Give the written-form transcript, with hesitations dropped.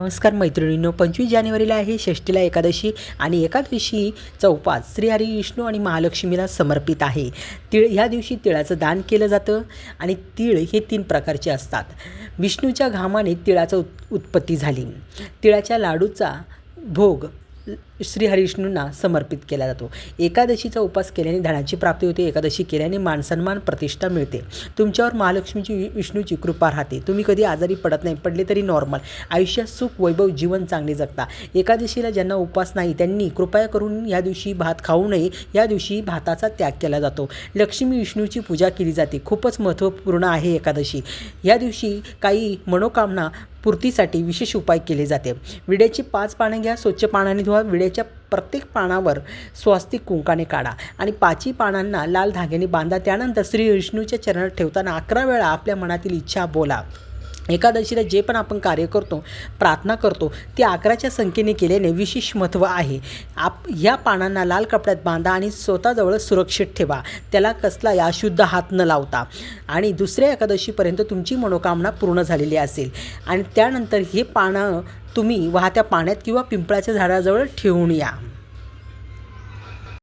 नमस्कार मैत्रिणींनो, 25 जानेवारीला आहे षष्ठीला एकादशी आणि एकादशीचा उपास श्री हरी विष्णू आणि महालक्ष्मीला समर्पित आहे. ह्या दिवशी तिळाचं दान केलं जातं आणि तीळ हे 3 प्रकारचे असतात. विष्णूच्या घामाने तिळाचं उत्पत्ती झाली. तिळाच्या लाडूचा भोग श्री हरिविष्णूंना समर्पित केला जातो. एकादशीचा उपास केल्याने धनाची प्राप्ती होते. एकादशी केल्याने मानसन्मान प्रतिष्ठा मिळते. तुमच्यावर महालक्ष्मीची विष्णूची कृपा राहते. तुम्ही कधी आजारी पडत नाही, पडले तरी नॉर्मल. आयुष्यात सुख वैभव जीवन चांगले जगता. एकादशीला ज्यांना उपास नाही त्यांनी कृपया करून या दिवशी भात खाऊ नये. या दिवशी भाताचा त्याग केला जातो. लक्ष्मी विष्णूची पूजा केली जाते. खूपच महत्त्वपूर्ण आहे एकादशी. या दिवशी काही मनोकामना पूर्तीसाठी विशेष उपाय केले जाते. विड्याची 5 पानं घ्या, स्वच्छ पाण्याने धुवा. विड्याच्या प्रत्येक पानावर स्वस्तिक कुंकाने काढा आणि 5ही पानांना लाल धाग्याने बांधा. त्यानंतर श्री विष्णूच्या चरणात ठेवताना 11 वेळा आपल्या मनातील इच्छा बोला. एकादशीला जे पण आपण कार्य करतो, प्रार्थना करतो, ते 11च्या संख्येने केल्याने विशेष महत्त्व आहे. ह्या पानांना लाल कपड्यात बांधा आणि स्वतःजवळ सुरक्षित ठेवा. त्याला कसला अशुद्ध हात न लावता. आणि दुसऱ्या एकादशीपर्यंत तुमची मनोकामना पूर्ण झालेली असेल. आणि त्यानंतर हे पानं तुम्ही वाहत्या पाण्यात किंवा पिंपळाच्या झाडाजवळ ठेवून या.